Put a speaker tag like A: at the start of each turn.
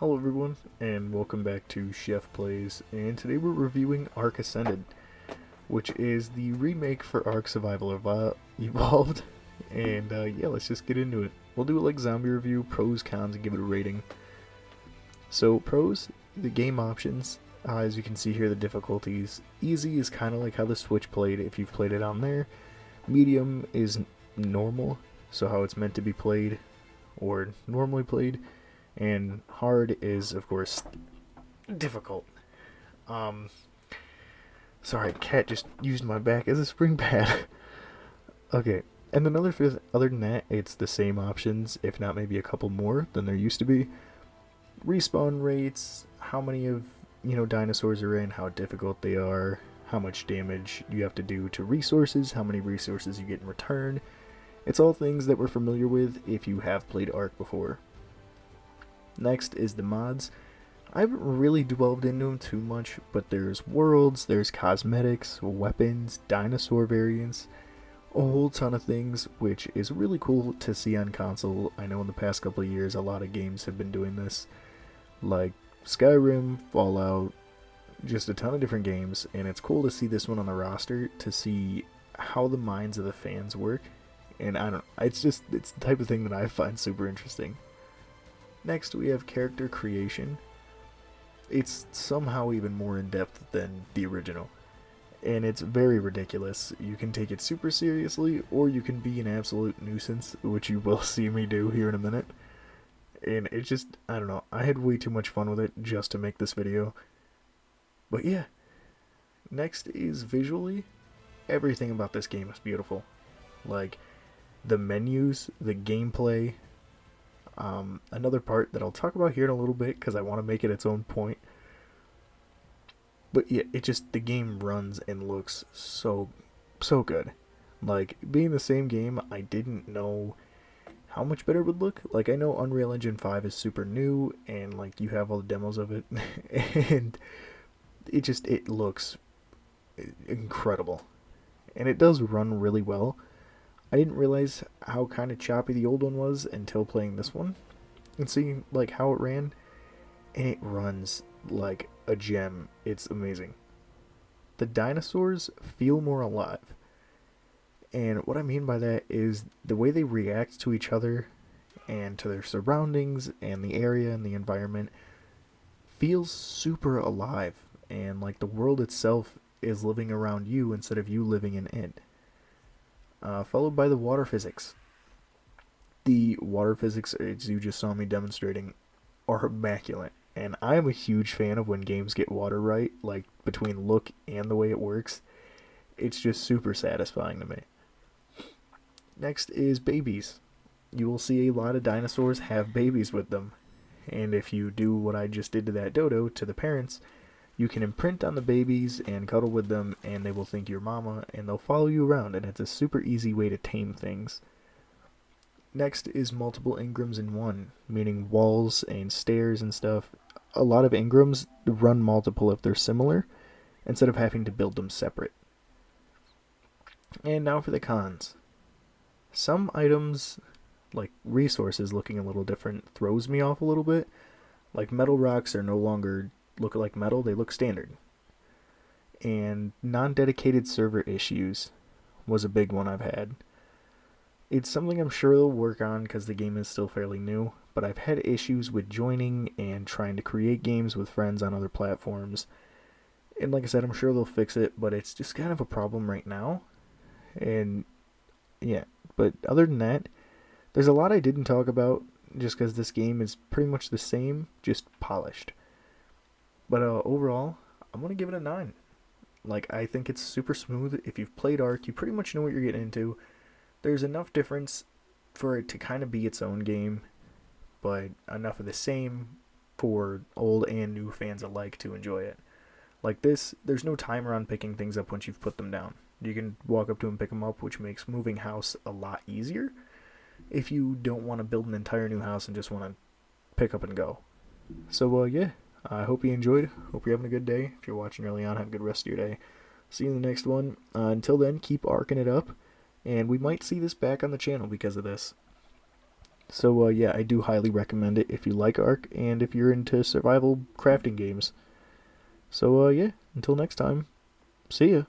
A: Hello everyone, and welcome back to SheffPlays, and today we're reviewing Ark Ascended, which is the remake for Ark Survival Evolved, and yeah, let's just get into it. We'll do it like zombie review, pros, cons, and give it a rating. So, pros, the game options, as you can see here, the difficulties. Easy is kind of like how the Switch played if you've played it on there. Medium is normal, so how it's meant to be played, or normally played. And hard is, of course, difficult. Um, sorry, cat just used my back as a spring pad. Okay, and another fifth, other than that, it's the same options, if not maybe a couple more than there used to be. Respawn rates, how many of, dinosaurs are in, how difficult they are, how much damage you have to do to resources, how many resources you get in return. It's all things that we're familiar with if you have played Ark before. Next is the mods. I haven't really delved into them too much, but there's worlds, there's cosmetics, weapons, dinosaur variants, a whole ton of things, which is really cool to see on console. I know in the past couple of years a lot of games have been doing this, like Skyrim, Fallout, just a ton of different games, and it's cool to see this one on the roster to see how the minds of the fans work. And I don't it's the type of thing that I find super interesting. Next, we have character creation. It's somehow even more in-depth than the original, and it's very ridiculous. You can take it super seriously, or you can be an absolute nuisance, which you will see me do here in a minute. And it's just, I don't know, I had way too much fun with it just to make this video. But yeah, next is visually. Everything about this game is beautiful. Like, the menus, the gameplay. Another part that I'll talk about here in a little bit because I want to make it its own point. But yeah, the game runs and looks so good. Like, being the same game, I didn't know how much better it would look. Like, I know Unreal Engine 5 is super new and like you have all the demos of it and it looks incredible. And it does run really well. I didn't realize how kind of choppy the old one was until playing this one and seeing like how it ran, and it runs like a gem. It's amazing. The dinosaurs feel more alive, and what I mean by that is the way they react to each other and to their surroundings and the area and the environment feels super alive, and like the world itself is living around you instead of you living in it. Followed by the water physics. The water physics, as you just saw me demonstrating, are immaculate. And I am a huge fan of when games get water right, like between look and the way it works. It's just super satisfying to me. Next is babies. You will see a lot of dinosaurs have babies with them. And if you do what I just did to that dodo, to the parents, you can imprint on the babies and cuddle with them, and they will think you're mama, and they'll follow you around, and it's a super easy way to tame things. Next is multiple engrams in one, meaning walls and stairs and stuff. A lot of engrams run multiple if they're similar, instead of having to build them separate. And now for the cons. Some items, like resources looking a little different, throws me off a little bit. Like metal rocks are no longer look like metal, they look standard. And non-dedicated server issues was a big one I've had. It's something I'm sure they'll work on because the game is still fairly new, but I've had issues with joining and trying to create games with friends on other platforms. And like I said, I'm sure they'll fix it, but it's just kind of a problem right now. And yeah, but other than that, there's a lot I didn't talk about just because this game is pretty much the same, just polished. But overall, I'm going to give it a 9. Like, I think it's super smooth. If you've played Ark, you pretty much know what you're getting into. There's enough difference for it to kind of be its own game, but enough of the same for old and new fans alike to enjoy it. Like this, there's no timer on picking things up once you've put them down. You can walk up to them and pick them up, which makes moving house a lot easier if you don't want to build an entire new house and just want to pick up and go. So, yeah. I hope you enjoyed. Hope you're having a good day. If you're watching early on, have a good rest of your day. See you in the next one. Until then, keep arcing it up. And we might see this back on the channel because of this. So yeah, I do highly recommend it if you like Ark and if you're into survival crafting games. So yeah, until next time, see ya.